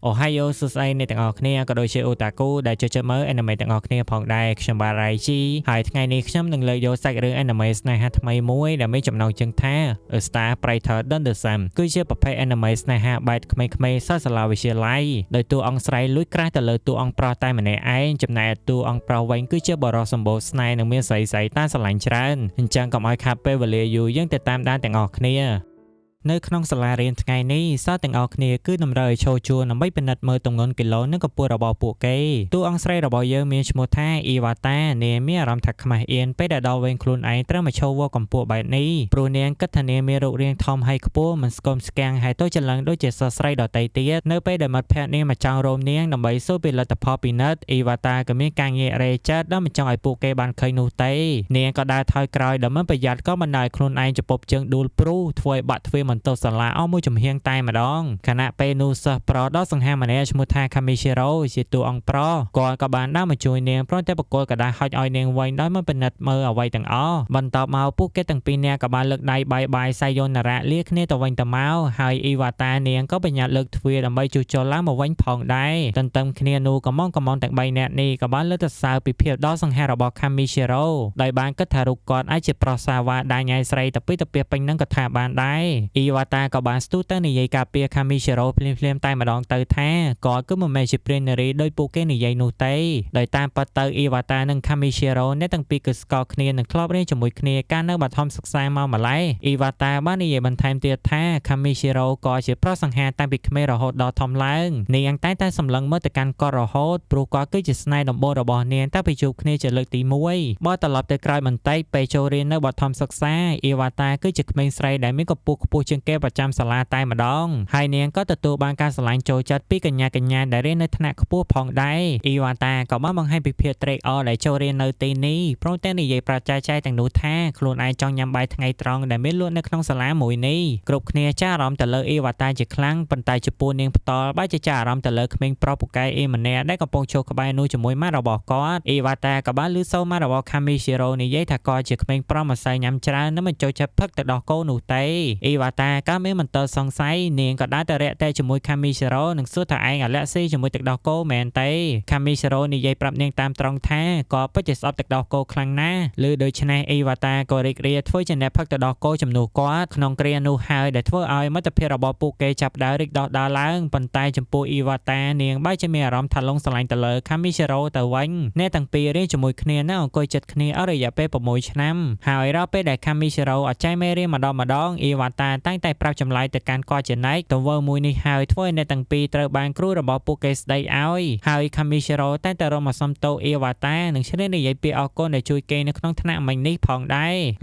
អូហាយ៉ូសួស្តីអ្នកទាំងអស់គ្នាក៏ដូចជាអូតាគូដែលចូលចិត្តមើល anime ទាំងអស់គ្នាផងដែរខ្ញុំបាទ Raichi ហើយថ្ងៃនេះខ្ញុំនឹងលើកយកសាច់រឿង anime ស្នេហាថ្មីមួយដែលមានចំណងជើងថា A Star Brighter Than the Sun គឺជាប្រភេទ anime ស្នេហាបែបក្មេងៗសិស្សសាលាវិទ្យាល័យដោយតួអង្គស្រីលួចក្រាស់ទៅលើតួអង្គប្រុសតែម្នាក់ឯងចំណែកតួអង្គប្រុសវិញគឺជាបរិសុទ្ធសម្បូរស្នេហ៍និងមានស្រីៗតែស្រឡាញ់ច្រើនអញ្ចឹងកុំឲ្យខាតពេលវេលាយូរយើងទៅតាមដានទាំងអស់គ្នានៅក្នុងសាលារៀនថ្ងៃនេះសិស្សទាំងអស់គ្នាគឺតម្រូវឲ្យចូលជួរដើម្បីពិនិត្យមើលទម្ងន់គីឡូនិងកម្ពស់របស់ពួកគេតួអង្គស្រីរបស់យើងមានឈ្មោះថាអ៊ីវ៉ាតានាងមានអារម្មណ៍ថាខ្មាស់អៀនពេលដែលដល់វិញខ្លួនឯងត្រូវមកឈរវល់កម្ពស់បែបនេះព្រោះនាងគិតថានាងមានរូបរាងធំហើយខ្ពស់មិនស្គមស្គាំងហើយទៅច្រឡឹងដូចជាសិស្សស្រីដទៃទៀតនៅពេលដែលមិត្តភក្តិនាងមកចង់រោមនាងដើម្បីសួរពីលទ្ធផលពិនិត្យអ៊ីវ៉ាតាក៏មានការងាករេចិត្តដែលមិនចង់ឲ្យពួកគេបានឃើញនោះទេនាងក៏ដើរថយក្រោយដើម្បីប្រយ័ត្នក៏បណ្ដាលឲ្យខ្លួនឯងចពប់ជើងដួលព្រុសធ្វើឲ្យបាក់ទ្វារបន្ទប់សាលាអស់មួយចំហៀងតែម្ដងខណៈពេលនោះសិស្សប្រុសដ៏សង្ហាម្នាក់ឈ្មោះថា Kamishiro ជាតួអង្គប្រុសគាត់ក៏បានដើរមកជួយនាងព្រមទាំងបកគលក្តារហុចឲ្យនាងវិញដោយមិនពិនិត្យមើលអ្វីទាំងអស់បន្ទាប់មកពួកគេទាំងពីរនាក់ក៏បានលើកដៃបាយសាយនរៈលាគ្នាទៅវិញទៅមកហើយអ៊ីវ៉ាតានាងក៏បញ្ញាលើកទ្វារដើម្បីជួសជុលឡើងមកវិញផងដែរទន្ទឹមគ្នានោះក៏មកទាំង3នាក់នេះក៏បានលើកទៅសើពីភាពដ៏សង្ហារបស់ Kamishiro ដោយបានគិតថារូបគាត់អាចជាប្រុសសាវ៉ាដែលញ៉ៃស្រីទៅពីទៅពីពេញនឹងក៏ថាបានដែរអ៊ីវ៉ាតាក៏បានស្ទុះទៅនិយាយការពារ Kamishiro ភ្លាមតែម្ដងទៅថាគាត់គឺមិនមែនជាព្រាននារីដោយពួកគេនិយាយនោះទេដោយតាមពិតទៅអ៊ីវ៉ាតានិង Kamishiro អ្នកទាំងពីរគឺស្គាល់គ្នានិងធ្លាប់រៀនជាមួយគ្នាកាលនៅបឋមសិក្សាមកម្ល៉េះអ៊ីវ៉ាតាបាននិយាយបន្ថែមទៀតថា Kamishiro ក៏ជាប្រុសសង្ហាតាំងពីក្មេងរហូតដល់ធំឡើងនាងតែសម្លឹងមើលទៅកាន់គាត់រហូតព្រោះគាត់គឺជាស្នេហ៍ដំបូងរបស់នាងតាំងពីជួបគ្នាជាលើកទី1បើត្រឡប់ទៅក្រោយបន្តិចពេលចូលរៀននៅបឋមសិក្សាអ៊ីវ៉ាតាគឺជាក្មេងស្រីដែលមានកម្ពស់ខ្ពស់ជាងគេប្រចាំសាលាតែម្ដងហើយនាងក៏ទទួលបានការស្រឡាញ់ចូលចិត្តពីកញ្ញាដែលរៀននៅថ្នាក់ខ្ពស់ផងដែរអ៊ីវ៉ាតាក៏បានបង្ហាញពីភាពត្រេកអរដែលចូលរៀននៅទីនេះព្រមទាំងនិយាយប្រាចាយទាំងនោះថាខ្លួនឯងចង់ញ៉ាំបាយថ្ងៃត្រង់ដែលមានលក់នៅក្នុងសាលាមួយនេះគ្រប់គ្នាចាអារម្មណ៍ទៅលើអ៊ីវ៉ាតាជាខ្លាំងប៉ុន្តែចំពោះនាងផ្ទាល់បែរជាចាអារម្មណ៍ទៅលើក្មេងប្រុសពូកែអ៊ីម្នាក់ដែលកំពុងចូលក្បែរនោះជាមួយម៉ាក់របស់គាត់អ៊ីវ៉ាតាក៏បានឮសូរម៉ាក់របស់ Kamishiro និយាយថាគាត់ជាក្មេងប្រុសម្សៅញ៉ាំច្រើននិងមិនចូលចិត្តផឹកទៅដោះគោនោះទេអ៊ីវ៉ាតាក៏មានមន្ទិលសង្ស័យនាងក៏ដើរទៅរាក់តែជាមួយ Kamishiro និងសួរថាឯងអាលាក់ស៊ីជាមួយទឹកដោះគោមែនទេ Kamishiro និយាយប្រាប់នាងតាមត្រង់ថាគាត់ពិតជាស្អប់ទឹកដោះគោខ្លាំងណាស់ឮដូច្នេះអ៊ីវ៉ាតាក៏រីករាយធ្វើជាអ្នកផឹកទឹកដោះគោជំនួសគាត់ក្នុងគ្រានោះហើយដែលធ្វើឲ្យមិត្តភាពរបស់ពួកគេចាប់ដើររីកដុះដាលឡើងប៉ុន្តែចំពោះអ៊ីវ៉ាតានាងបែរជាមានអារម្មណ៍ថាឡុងស្រឡាញ់ទៅលើ Kamishiro ទៅវិញអ្នកទាំងពីររៀនជាមួយគ្នានៅអង្គុយជិតគ្នាអស់រយៈពេល6ឆ្នាំហើយរាល់ពេលដែល Kamishiro អត់ចែកមេរៀនម្ដងអ៊ីវ៉ាតាតែងតែប្រាប់ចម្លើយទៅកាន់គាត់ចំណែកទង្វើមួយនេះហើយធ្វើឲ្យអ្នកទាំងពីរត្រូវបានគ្រូរបស់ពួកគេស្ដីឲ្យហើយ Kamishiro តែងតែរកមកសុំទោសអ៊ីវ៉ាតានិងឆ្លៀននិយាយពីអរគុណដែលជួយគេនៅក្នុងថ្នាក់មិញនេះផងដែ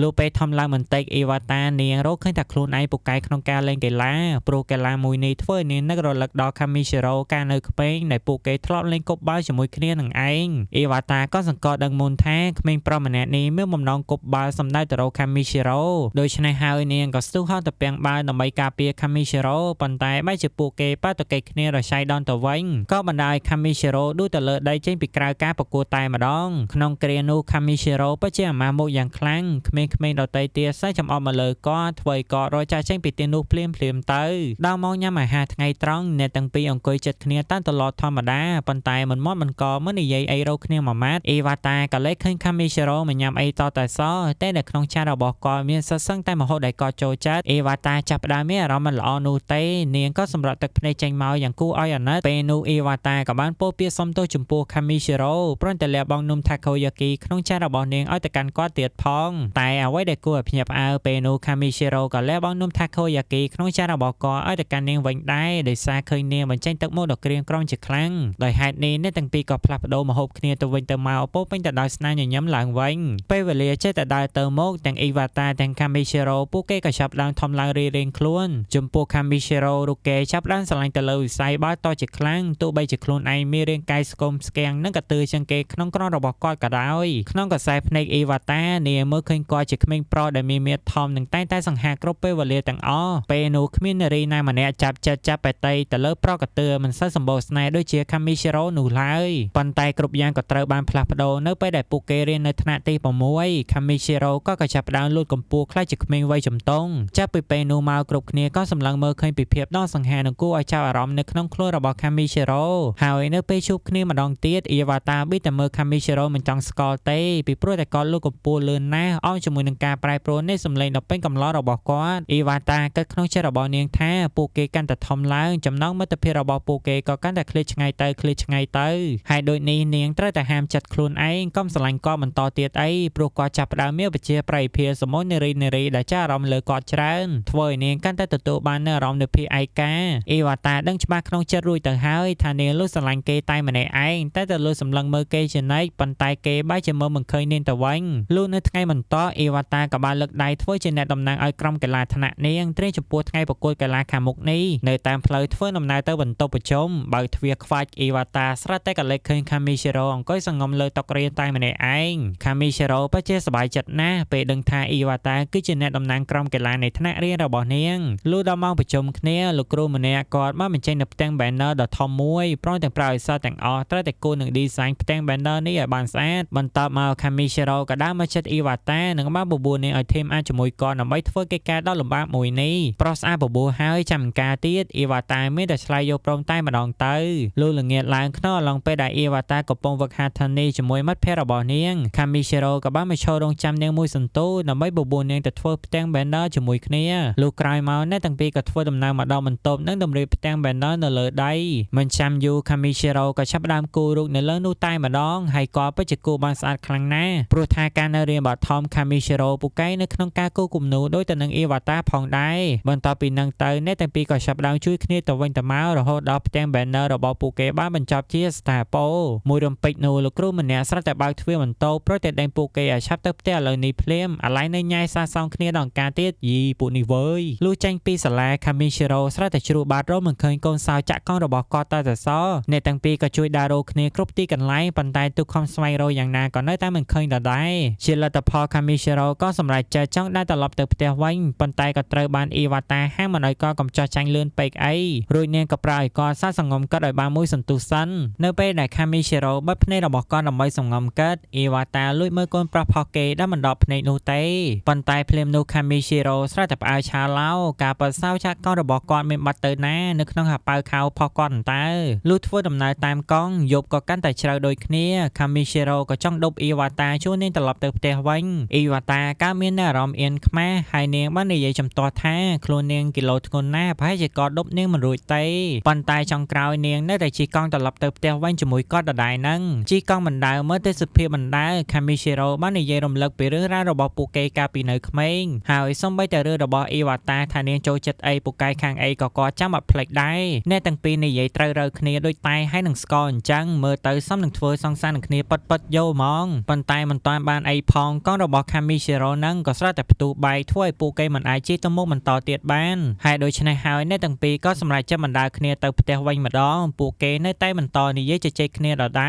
រលុះពេលធំឡើងបន្តិចអ៊ីវ៉ាតានាងរកឃើញថាខ្លួនឯងពូកែក្នុងការលេងកីឡាព្រោះកីឡាមួយនេះធ្វើឲ្យនាងនឹករលឹកដល់ Kamishiro កាលនៅក្មេងដែលពួកគេធ្លាប់លេងគប់បាល់ជាមួយគ្នានឹងឯងអ៊ីវ៉ាតាក៏សង្កត់ដឹងមុនថាក្មេងប្រុសម្នាក់នេះមានបំណងគប់បាល់សម្ដៅទៅរក Kamishiro ដូច្នេះហើយនាងក៏ស្ទុះហោះទៅពាំងបាល់ដើម្បីការពារ Kamishiro ប៉ុន្តែបែរជាពួកគេប៉ះទៅកេះគ្នារសាយដនទៅវិញក៏បណ្ដាលឲ្យ Kamishiro ដួលទៅលើដីចេញពីក្រៅការប្រកួតតែម្ដងក្នុងគ្រានោះ Kamishiro ពិតជាអាម៉ាស់មុខយ៉ាងខ្លាំងក្មេងៗដទៃទៀតសើចចំអប់មកលើគាត់ធ្វើឲ្យគាត់រត់ចាស់ចេញពីទីនោះភ្លាមទៅដល់មកញ៉ាំអាហារថ្ងៃត្រង់អ្នកទាំងពីរអង្គុយជិតគ្នាតាមទម្លាប់ធម្មតាប៉ុន្តែមិនមាត់មិនកមិននិយាយអីរកគ្នាមួយម៉ាត់អ៊ីវ៉ាតាក៏លេចឃើញ Kamishiro មកញ៉ាំអីតតែសតែនៅក្នុងចានរបស់គាត់មានសិស្សសឹងតែម្ហូបដែលគាត់ចូលចិត្តអ៊ីវ៉ាតាចាប់ផ្ដើមមានអារម្មណ៍មិនល្អនោះទេនាងក៏សម្រក់ទឹកភ្នែកចេញមកយ៉ាងគួរឲ្យអាណិតពេលនោះអ៊ីវ៉ាតាក៏បានពោលពាក្យសុំទោសចំពោះ Kamishiro ព្រមទាំងលះបង់នំ Takoyaki ក្នុងចានរបស់នាងឲ្យទៅកាន់គាត់ទៀតផងតែអ្វីដែលគួរឲ្យភ្ញាក់ផ្អើលពេលនោះ Kamishiro ក៏លះបង់នំ Takoyaki ក្នុងចានរបស់គាត់ឲ្យទៅកាន់នាងវិញដែរដោយសារឃើញនាងបញ្ចេញទឹកមុខដ៏ក្រៀមក្រំជាខ្លាំងដោយហេតុនេះអ្នកទាំងពីរក៏ផ្លាស់ប្ដូរម្ហូបគ្នាទៅវិញទៅមកពោពេញទៅដោយស្នាមញញឹមឡើងវិញពេលវេលាចេះតែដើរទៅមកទាំងអ៊ីវ៉ាតាទាំង Kamishiro ពួកគេក៏ចាប់ដើមធំឡើងរៀងៗខ្លួនចំពោះ Kamishiro រូគេចាប់ដើមស្រឡាញ់ទៅលើវិស័យបាល់ទាត់ជាខ្លាំងទោះបីជាខ្លួនឯងមានរាងកាយស្គមស្គាំងនិងកទើជាងគេក្នុងក្រុមរបស់គាត់ក៏ដោយក្នុងកសែភ្នែកអ៊ីវ៉ាតានាងមើលឃើញគាត់ជាក្មេងប្រុសដែលមានមាឌធំនិងតែងតែសង្ហាគ្រប់ពេលវេលាទាំងអស់ពេលនោះគ្មាននារីណាម្នាក់ចាប់ចិត្តចាប់បេតីទៅលើប្រុសកទើមិនសូវសម្បូរស្នេហ៍ដូចជា Kamishiro នោះឡើយប៉ុន្តែគ្រប់យ៉ាងក៏ត្រូវបានផ្លាស់ប្ដូរនៅពេលដែលពួកគេរៀននៅថ្នាក់ទី6 Kamishiro ក៏ចាប់ផ្ដើមលូតកម្ពស់ខ្លាចជាក្មេងវ័យជំទង់ចាប់ពី ពេលនោះមកគ្រប់គ្នាក៏សម្លឹងមើលឃើញពីភាពដ៏សង្ហានិងគួរឲ្យចាប់អារម្មណ៍នៅក្នុងខ្លួនរបស់ Kamishiro ហើយនៅពេលជួបគ្នាម្ដងទៀត Iwata ប៊ីតែមើល Kamishiro មិនចង់ស្គាល់ទេពីព្រោះតែគាត់លូកកម្ពស់លឿនណាស់អមជាមួយនឹងការប្រែប្រួលនៃសម្លេងដ៏ពេញកំឡុងរបស់គាត់ Iwata គិតក្នុងចិត្តរបស់នាងថាពួកគេកាន់តែធំឡើងចំណងមិត្តភាពរបស់ពួកគេក៏កាន់តែឃ្លាតឆ្ងាយទៅហើយដូចនេះនាងត្រូវតែហាមចិត្តខ្លួនឯងកុំស្រឡាញ់គាត់បន្តទៀតអីព្រោះគាត់ចាប់ផ្ដើមមានវិជាប្រៃភាសមននារីដែលចាស់អារម្មណ៍លើគាត់ច្រើនធ្វើឲ្យនាងកាន់តែទទួលបាននូវអារម្មណ៍នៃភាពឯកាអេវ៉ាតាដឹងច្បាស់ក្នុងចិត្តរួចទៅហើយថានាងលុះស្រឡាញ់គេតែម្នាក់ឯងតែលុះសម្លឹងមើលគេជានិច្ចប៉ុន្តែគេបែរជាមើលមិនឃើញនាងទៅវិញលុះនៅថ្ងៃបន្ទាប់អេវ៉ាតាក៏បានលើកដៃធ្វើជាអ្នកតំណាងឲ្យក្រុមកីឡាថ្នាក់នាងត្រៀមចំពោះថ្ងៃប្រកួតកីឡាខាងមុខនេះនៅតាមផ្លូវធ្វើដំណើរទៅបន្ទប់ប្រជុំបើកទ្វារខ្វាច់អេវ៉ាតាស្រែតែក៏លេចឃើញ Kamishiro អង្គុយសង្ងំលើតុរៀនតែម្នាក់ឯង Kamishiro ពិតជាសប្បាយចិត្តណាស់ពេលដឹងថាអេវ៉ាតាគឺជាអ្នកតំណាងក្រុមកីឡានៃថ្នាក់រៀនរបស់នាងលុះដល់ម៉ោងប្រជុំគ្នាលោកគ្រូម្នាក់គាត់បានបញ្ចេញនូវផ្ទាំង banner ដ៏ធំមួយព្រមទាំងប្រើឲ្យសិស្សទាំងអស់ត្រូវតែគូរនឹង design ផ្ទាំង banner នេះឲ្យបានស្អាតបន្ទាប់មក Kamishiro ក៏ដើរមកជិតអេវ៉ាតានិងបានបបួលនាងឲ្យធីមអាចជាមួយគាត់ដើម្បីធ្វើកិច្ចការដ៏លំបាកមួយនេះប្រុសស្អាតបបួលហើយចាំការទៀតអេវ៉ាតាមានតែឆ្លើយយកព្រមតែម្ដងទៅលុះល្ងាចឡើងខ្នល់ឡងពេលដែលអេវ៉ាតាកំពុងវឹកហាត់នេះជាមួយមិត្តភ័ក្តិរបស់នាង Kamishiro ក៏បានមកឈររងចាំនាងមួយសន្ទុះដើម្បីបបួលនាងទៅធ្វើផ្ទាំង banner ជាមួយគ្នាលុះក្រោយមកអ្នកទាំងពីរក៏ធ្វើដំណើរមកដល់បន្ទប់និងតម្រៀបផ្ទាំង banner នៅលើដៃមិនចាំយូរ Kamishiro ក៏ចាប់ផ្ដើមគូររូបនៅលើនោះតែម្ដងហើយក៏ពិតជាគូរបានស្អាតខ្លាំងណាស់ព្រោះថាការនៅរៀនបឋម Kamishiro ពូកែនៅក្នុងការគូរគំនូរដោយទៅនឹងអេវ៉ាតាផងដែរបន្ទាប់ពីនឹងទៅអ្នកទាំងពីរក៏ចាប់ផ្ដើមជួយគ្នាទៅវិញទៅមករហូតដល់ផ្ទាំង banner របស់ពួកគេបានបញ្ចប់ជាស្ថាពរមួយរំពេចនោះលោកគ្រូម្នាក់ស្រាប់តែបើកទ្វារបន្ទប់ព្រោះតែដេញពួកគេឲ្យឆាប់ទៅផ្ទះឥឡូវនេះភ្លាមអាឡៃនៅញ៉ៃសាសងគ្នាដល់ការទៀតយីពួកនេះវើយលុះចេញពីសាលា Kamishiro ស្រាប់តែជ្រួលបាតរមិនឃើញកូនសោចាក់កង់របស់គាត់តតែសអ្នកទាំងពីរក៏ជួយដើររកគ្នាគ្រប់ទីកន្លែងប៉ុន្តែទូខំស្វែងរកយ៉ាងណាក៏នៅតែមិនឃើញដដែលជាលទ្ធផល Kamishiro ក៏សម្រេចចិត្តចង់ដើរត្រឡប់ទៅផ្ទះវិញប៉ុន្តែក៏ត្រូវបានអេវ៉ាតាហាមមិនឲ្យគាត់កំចោះចាញ់លឿនពេកអីរួចនាងក៏ប្រើឲ្យគាត់សាកសង្ងំកាត់ឲ្យបានមួយសន្ទុះសិននៅពេលដែល Kamishiro បិទភ្នែករបស់គាត់ដើម្បីសង្ងំកាត់អេវ៉ាតាលួចមើលកូនប្រុសផុសគេដែលមិនដកភ្នែកនោះទេប៉ុន្តែភ្លាមនោះ Kamishiro ស្រែតែផ្អើលឆាឡោការប៉សោចាក់កង់របស់គាត់មានបាត់ទៅណានៅក្នុងហាប៉ៅខោផុសគាត់តើលុះធ្វើដំណើរតាមកង់យប់ក៏កាន់តែជ្រៅដូចគ្នា Kamishiro ក៏ចង់ដប់អេវ៉ាតាជួននាងត្រឡប់ទៅផ្ទះវិញអេវ៉ាតាក៏មានអារម្មណ៍អៀនខ្មាស់ហើយនាងបាននិយាយចំទាស់ថាខ្លួននាងគីឡូធ្ងន់ណាស់ប្រហែលជាក៏ដប់នាងមិនរួចទេប៉ុន្តែចុងក្រោយនាងនៅតែជិះកង់ត្រឡប់ទៅផ្ទះវិញជាមួយគាត់ដដែលហ្នឹងជិះកង់បណ្ដើរមើលទេសភាពបណ្ដើរ Kamishiro បាននិយាយរំលឹកពីរឿងរ៉ាវរបស់ពួកគេកាលពីនៅក្មេងហើយសូម្បីតែរឿងរបស់អេវ៉ាតាថានាងចូលចិត្តអីពូកែខាងអីក៏គាត់ចាំអត់ភ្លេចដែរអ្នកទាំងពីរនិយាយត្រូវរើគ្នាដូចតែហើយនឹងស្គរអញ្ចឹងមើលទៅសមនឹងធ្វើសង្សារនឹងគ្នាប៉ិតយកហ្មងប៉ុន្តែមិនតាន់បានអីផងកង់របស់ Kamishiro ហ្នឹងក៏ស្រាប់តែផ្ទុះបែកធ្វើឲ្យពួកគេមិនអាចជិះទៅមុខបន្តទៀតបានហើយដូច្នេះហើយអ្នកទាំងពីរក៏សម្រេចចិត្តបណ្ដើរគ្នាទៅផ្ទះវិញម្ដងពួកគេនៅតែបន្តនិយាយជជែកគ្នាដដែ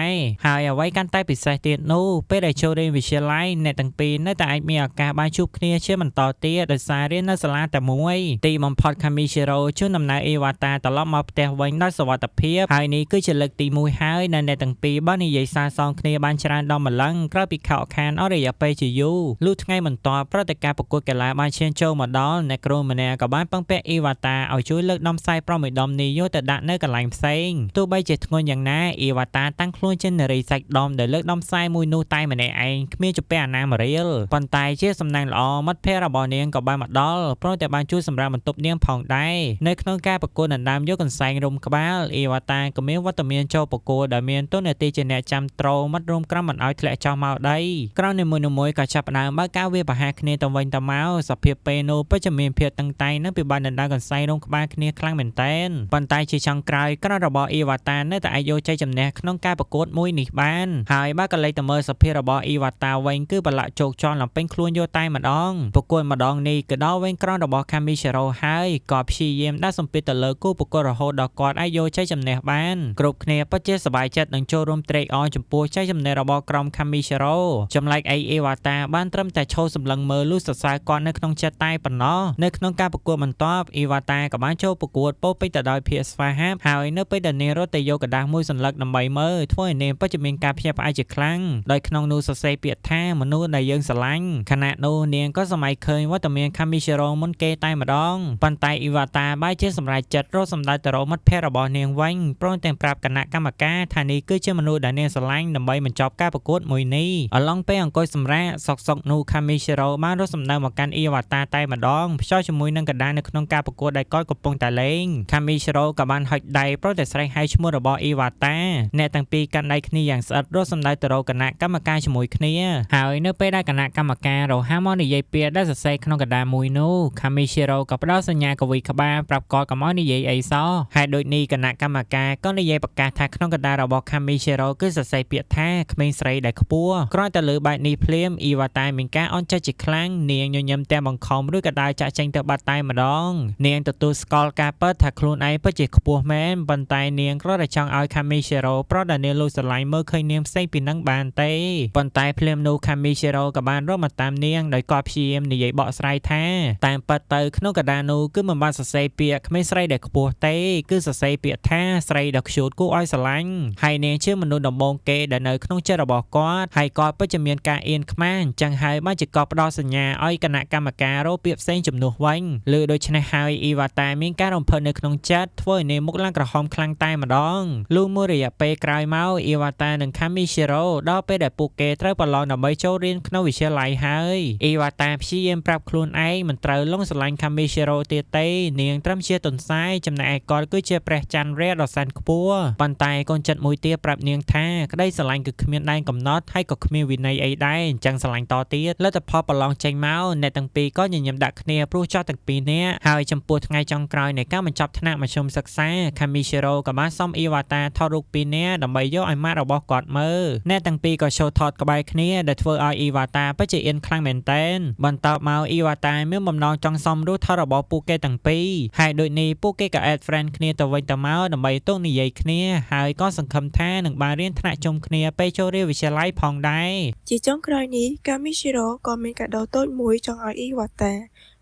លហើយអ្វីកាន់តែពិសេសទៀតនោះពេលដែលចូលរៀនវិទ្យាល័យអ្នកទាំងពីរនៅតែអាចមានឱកាសបានជួបគ្នាជាបន្តទៀតដោយសាររៀននៅសាលាតែមួយទីបំផុត Kamishiro ជួនដំណើរអេវ៉ាតាត្រឡប់មកផ្ទះវិញដោយសុវត្ថិភាពហើយនេះគឺជាលើកទី1ហើយដែលអ្នកទាំងពីរបាននិយាយសារសងគ្នាបានច្រើនដល់ម្លឹងក្រោយពីខកខានអស់រយៈពេលជាយូរលុះថ្ងៃបន្ទាប់ព្រឹត្តិការណ៍ប្រកួតកីឡាបានឈានចូលមកដល់អ្នកគ្រូម្នាក់ក៏បានពឹងពាក់អេវ៉ាតាឲ្យជួយលើកដំខ្សែប្រមួយដុំនេះយកទៅដាក់នៅកន្លែងផ្សេងទោះបីជាធ្ងន់យ៉ាងណាអេវ៉ាតាតាំងខ្លួនជានារីសាច់ដុំដែលលើកដំខ្សែមួយនោះតែម្នាក់ឯងគ្មានជំពាក់អាណាមរៀលប៉ុន្តែជាសំណាងល្អមិត្តភ័ក្តិរបស់នាងក៏បានមកដល់ព្រមទាំងបានជួយសម្រាប់បន្ទប់នាងផងដែរនៅក្នុងការប្រកួតដណ្ដើមយកកន្សែងរុំក្បាលអេវ៉ាតាក៏មានវត្តមានចូលប្រកួតដែលមានតួនាទីជាអ្នកចាំត្រូលមិត្តរួមក្រុមមិនឲ្យធ្លាក់ចុះមកដីក្រុមនីមួយៗក៏ចាប់ផ្ដើមបើកការវាយប្រហារគ្នាទៅវិញទៅមកសភាពពេលនោះពិតជាមានភាពតឹងតែងនិងពិបាកដណ្ដើមកន្សែងរុំក្បាលគ្នាខ្លាំងមែនទែនប៉ុន្តែជាចុងក្រោយក្រុមរបស់អេវ៉ាតានៅតែអាចយកជ័យជំនះក្នុងការប្រកួតមួយនេះបានហើយបើក៏លេចទៅមើលសភាពរបស់អេវ៉ាតាវិញគឺប្រឡាក់ជោគជាន់លំពេញខ្លួនយកតែម្ដងប្រកួតម្ដងនេះក៏ដល់វិញក្រុមរបស់ Kamishiro ហើយក៏ព្យាយាមដាក់សម្ពាធទៅលើគូប្រកួតរហូតដល់គាត់អាចយកជ័យជំនះបានគ្រប់គ្នាពិតជាសប្បាយចិត្តនឹងចូលរួមត្រេកអរចំពោះជ័យជំនះរបស់ក្រុម Kamishiro ចម្លែកអេវ៉ាតាបានត្រឹមតែឈរសម្លឹងមើលលុះសរសើរគាត់នៅក្នុងចិត្តតែប៉ុណ្ណោះនៅក្នុងការប្រកួតបន្ទាប់អេវ៉ាតាក៏បានចូលប្រកួតពោពេញទៅដោយភាពស្វាហាប់ហើយនៅពេលដែលនាងរត់ទៅយកกระดาษមួយសន្លឹកដើម្បីមើលធ្វើឲ្យនាងពិតជាមានការភ្ញាក់ផ្អើលជាខ្លាំងដោយក្នុងនោះសរសេរពាក្យថាមនុស្សដែលយើងស្រឡាញ់ខណៈនោះនាងក៏សម័យឃើញវត្តមាន Kamishiro មុនគេតែម្ដងប៉ុន្តែអ៊ីវ៉ាតាបែរជាសម្រេចចិត្តរកសម្ដៅទៅរកមិត្តភក្តិរបស់នាងវិញព្រមទាំងប្រាប់គណៈកម្មការថានេះគឺជាមនុស្សដែលនាងស្រឡាញ់ដើម្បីបញ្ចប់ការប្រកួតមួយនេះអឡងពេលអង្គុយសម្រាកសុកនូខាមីស៊ីរ៉ូបានរកសម្ដៅមកកាន់អ៊ីវ៉ាតាតែម្ដងភ្ជាប់ជាមួយនឹងកណ្ដាលនៅក្នុងការប្រកួតដែលគាត់កំពុងតែលេងខាមីស៊ីរ៉ូក៏បានហុចដៃព្រោះតែស្រែកហៅឈ្មោះរបស់អ៊ីវ៉ាតាអ្នកទាំងពីរកាន់ដៃគ្នាយ៉ាងស្អិតរកសម្ដៅទៅរកគណៈកម្មការជាមួយគ្នាហើយនៅពេលដែលគណៈកម្មការរហៅមកនិយាយពាក្យដែលសរសេរក្នុងកណ្ដាលមួយនោះខាមីស៊ីរ៉ូក៏ផ្ដល់សញ្ញាកវីក្បាលប្រាប់គាត់កុំឲ្យនិយាយអីសោះហើយដូចនេះគណៈកម្មការក៏និយាយប្រកាសថាក្នុងកណ្ដាលរបស់ខាមីស៊ីរ៉ូគឺសរសេរពាក្យថាក្មេងស្រីដែលខ្ពស់ក្រោយតែលើបែបនេះភ្លាមអ៊ីវ៉ាតាមានការអន់ចិត្តជាខ្លាំងនាងញញឹមទាំងបង្ខំឬក៏ដើរចាក់ចេញទៅបាត់តែម្ដងនាងទទួលស្គាល់ការពិតថាខ្លួនឯងពិតជាខ្ពស់មែនប៉ុន្តែនាងគ្រាន់តែចង់ឲ្យខាមីស៊ីរ៉ូប្រដនាងលួចស្រឡាញ់មើលឃើញនាងផ្សេងពីនឹងបានទេប៉ុន្តែភ្លាមនោះខាមីស៊ីរ៉ូក៏បានរកមកតាមនាងដោយគាត់ព្យាយាមនិយាយបកស្រាយថាតាមពិតទៅក្នុងកណ្ដាលនោះគឺមិនបានសរសេរពាក្យក្មេងស្រីដែលខ្ពស់ទេគឺសរសេរពាក្យថាស្រីដ៏ខ្ជូតគួរឲ្យស្រឡាញ់ហើយនាងជាមនុស្សដំបូងគេដែលនៅក្នុងចិត្តរបស់គាត់ហើយគាត់ពិតជាមានការអៀនខ្មាសអញ្ចឹងហើយបានជាគាត់ផ្ដល់សញ្ញាឲ្យគណៈកម្មការរកពាក្យផ្សេងជំនួសវិញលើដូច្នេះហើយអ៊ីវ៉ាតាមានការរំភើបនៅក្នុងចិត្តធ្វើឲ្យនាងមុខឡើងក្រហមខ្លាំងតែម្ដងលុះមួយរយៈពេលក្រោយមកអ៊ីវ៉ាតានិងខាមីស៊ីរ៉ូដល់ពេលដែលពួកគេត្រូវប្រឡងដើម្បីចូលរៀនក្នុងវិទ្យាល័យហើយអ៊ីវ៉ាតាព្យាយាមប្រាប់ខ្លួនឯងមិនត្រូវលងស្រឡាញ់ខាមីស៊ីរ៉ូទៀតទេនាងត្រឹមជាទន្សាយចំណែកឯគាត់គឺជាព្រះច័ន្ទរះដ៏សែនខ្ពស់ប៉ុន្តែកូនចិត្តមួយទៀតប្រាប់នាងថាក្តីស្រឡាញ់គឺគ្មានដែនកំណត់ហើយក៏គ្មានវិន័យអីដែរអញ្ចឹងស្រឡាញ់តទៀតលទ្ធផលប្រឡងចេញមកអ្នកទាំងពីរក៏ញញឹមដាក់គ្នាព្រោះចោះទាំងពីរនាក់ហើយចំពោះថ្ងៃចុងក្រោយនៃការបញ្ចប់ថ្នាក់មធ្យមសិក្សាខាមីស៊ីរ៉ូក៏បានសុំអ៊ីវ៉ាតាថតរូបពីរនាក់ដើម្បីយកឲ្យម៉ាក់របស់គាត់មើលអ្នកទាំងពីរក៏ចូលថតក្បែរគ្នាដែលធ្វើឲ្យអ៊ីវ៉ាតាពិតជាអៀនខ្លាំងមែនទែនបន្ទាប់មកអ៊ីវ៉ាតាមានបំណងចង់សុំរូបថតរបស់ពួកគេទាំងពីរហើយដូចនេះពួកគេក៏ add friend គ្នាទៅវិញទៅមកដើម្បីទុកនិយាយគ្នាហើយក៏សង្ឃឹមថានឹងបានរៀនថ្នាក់ជុំគ្នាពេលចូលរៀនវិទ្យាល័យផងដែរជាចុងក្រោយនេះកាមីស៊ីរ៉ូក៏មានកាដូតូចមួយចង់ឲ្យអ៊ីវ៉ាតា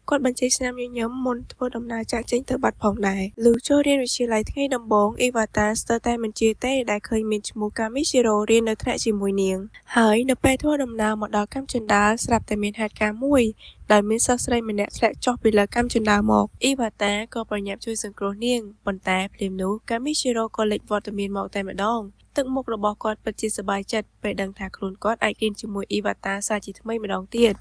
គាត់បញ្ជាស្នាមញញឹមមុនធ្វើដំណើរចាក់ចេញទៅបាត់ផងដែរលុះចូលរៀនវិទ្យាល័យថ្ងៃដំបូងអ៊ីវ៉ាតាស្ទើរតែមិនជឿទេដែលឃើញមានឈ្មោះកាមីស៊ីរ៉ូរៀននៅថ្នាក់ជាមួយនាងហើយនៅពេលធ្វើដំណើរមកដល់កាំជណ្ដើរស្រាប់តែមានហេតុការណ៍មួយដែលមានសិស្សស្រីម្នាក់ធ្លាក់ចុះពីលើកាំជណ្ដើរមកអ៊ីវ៉ាតាក៏ប្រញាប់ជួយសង្គ្រោះនាងប៉ុន្តែភ្លាមនោះកាមីស៊ីរ៉ូក៏លេចវត្តមានមកតែម្ដងទឹកមុខរបស់គាត់ពិតជាសប្បាយចិត្តពេលដឹងថាខ្លួនគាត់អាចរៀនជាមួយអ៊ីវ៉ាតាសាជាថ្មីម្ដងទៀត